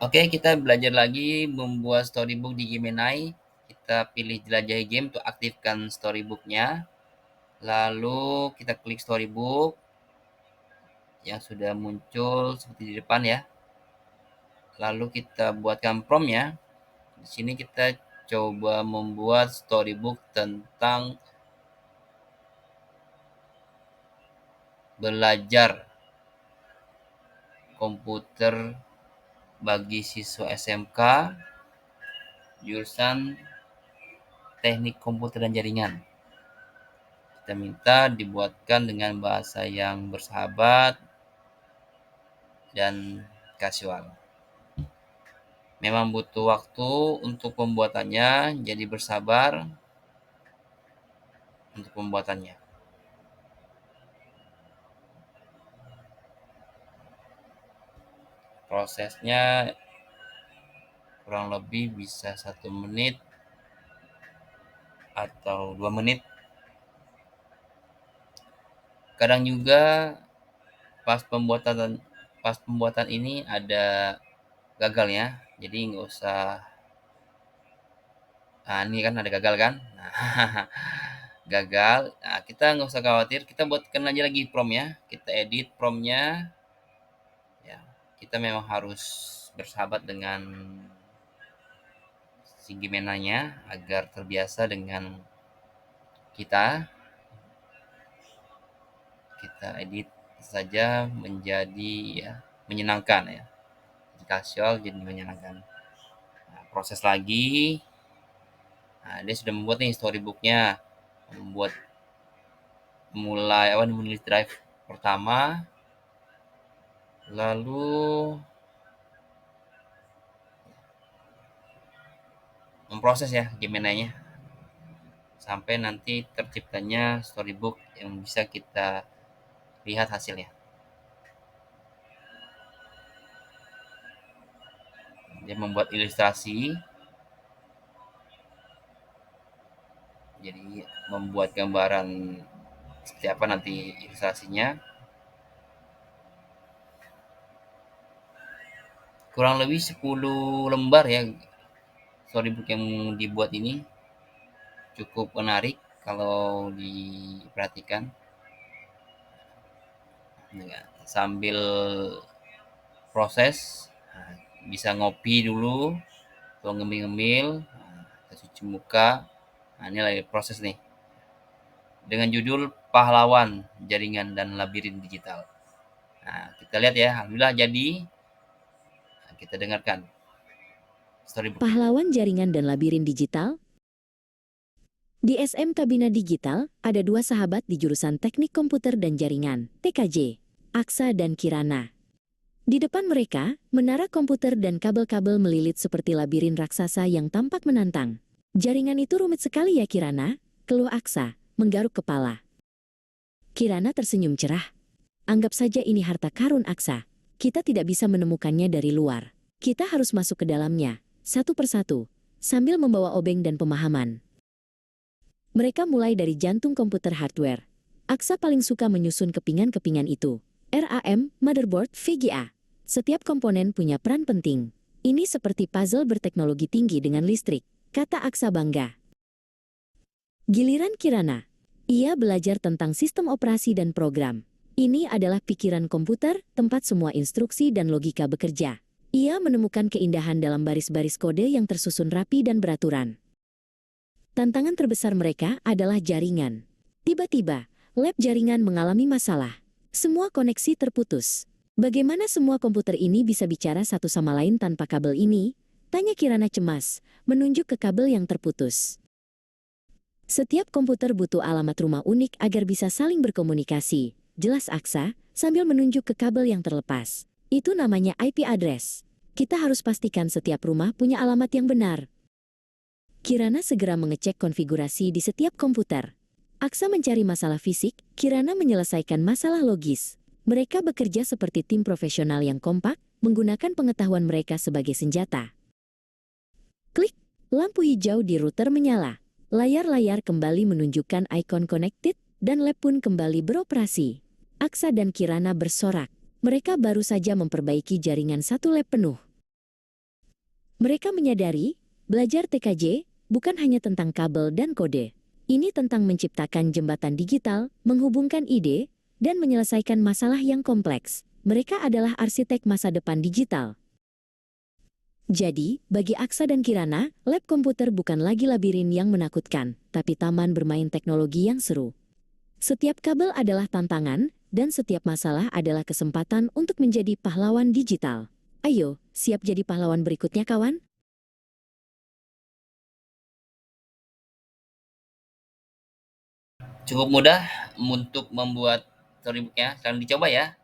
Oke, kita belajar lagi membuat storybook di Gemini. Kita pilih jelajahi game untuk aktifkan storybooknya. Lalu kita klik storybook yang sudah muncul seperti di depan ya. Lalu kita buatkan promptnya. Di sini kita coba membuat storybook tentang belajar komputer bagi siswa SMK jurusan Teknik Komputer dan Jaringan. Kita minta dibuatkan dengan bahasa yang bersahabat dan kasual. Memang butuh waktu untuk pembuatannya, jadi bersabar untuk pembuatannya. Prosesnya kurang lebih bisa 1 menit atau 2 menit. Kadang juga pas pembuatan ini ada gagalnya, jadi nggak usah. Nah, ini kan ada gagal kan? Nah, gagal. Nah, kita nggak usah khawatir. Kita buatkan aja lagi promptnya. Kita edit promptnya. Ya, kita memang harus bersahabat dengan si Gimenanya agar terbiasa dengan kita. Kita edit saja menjadi ya menyenangkan ya. Jadi casual jadi menyenangkan. Nah, proses lagi. Nah, dia sudah membuat nih storybooknya. Membuat menulis drive pertama, lalu memproses ya Gemini-nya sampai nanti terciptanya storybook yang bisa kita lihat hasilnya. Dia membuat ilustrasi, jadi membuat gambaran seperti apa nanti ilustrasinya. Kurang lebih 10 lembar ya storybook yang dibuat ini, cukup menarik kalau diperhatikan. Sambil proses bisa ngopi dulu atau ngemil-ngemil, cuci muka. Nah, ini lagi proses nih dengan judul Pahlawan Jaringan dan Labirin Digital. Nah, kita lihat ya, alhamdulillah jadi. Nah, kita dengarkan storybooknya. Pahlawan Jaringan dan Labirin Digital. Di SMK Bina Digital, ada dua sahabat di jurusan Teknik Komputer dan Jaringan, TKJ, Aksa dan Kirana. Di depan mereka, menara komputer dan kabel-kabel melilit seperti labirin raksasa yang tampak menantang. Jaringan itu rumit sekali ya Kirana, keluh Aksa, menggaruk kepala. Kirana tersenyum cerah. Anggap saja ini harta karun Aksa. Kita tidak bisa menemukannya dari luar. Kita harus masuk ke dalamnya, satu persatu, sambil membawa obeng dan pemahaman. Mereka mulai dari jantung komputer hardware. Aksa paling suka menyusun kepingan-kepingan itu. RAM, motherboard, VGA. Setiap komponen punya peran penting. Ini seperti puzzle berteknologi tinggi dengan listrik, kata Aksa bangga. Giliran Kirana. Ia belajar tentang sistem operasi dan program. Ini adalah pikiran komputer, tempat semua instruksi dan logika bekerja. Ia menemukan keindahan dalam baris-baris kode yang tersusun rapi dan beraturan. Tantangan terbesar mereka adalah jaringan. Tiba-tiba, lab jaringan mengalami masalah. Semua koneksi terputus. Bagaimana semua komputer ini bisa bicara satu sama lain tanpa kabel ini? Tanya Kirana cemas, menunjuk ke kabel yang terputus. Setiap komputer butuh alamat rumah unik agar bisa saling berkomunikasi. Jelas Aksa, sambil menunjuk ke kabel yang terlepas. Itu namanya IP address. Kita harus pastikan setiap rumah punya alamat yang benar. Kirana segera mengecek konfigurasi di setiap komputer. Aksa mencari masalah fisik, Kirana menyelesaikan masalah logis. Mereka bekerja seperti tim profesional yang kompak, menggunakan pengetahuan mereka sebagai senjata. Klik, lampu hijau di router menyala. Layar-layar kembali menunjukkan ikon connected, dan lab pun kembali beroperasi. Aksa dan Kirana bersorak. Mereka baru saja memperbaiki jaringan satu lab penuh. Mereka menyadari, belajar TKJ bukan hanya tentang kabel dan kode. Ini tentang menciptakan jembatan digital, menghubungkan ide, dan menyelesaikan masalah yang kompleks. Mereka adalah arsitek masa depan digital. Jadi, bagi Aksa dan Kirana, lab komputer bukan lagi labirin yang menakutkan, tapi taman bermain teknologi yang seru. Setiap kabel adalah tantangan, dan setiap masalah adalah kesempatan untuk menjadi pahlawan digital. Ayo, siap jadi pahlawan berikutnya, kawan? Cukup mudah untuk membuat storybook-nya, sekarang dicoba ya.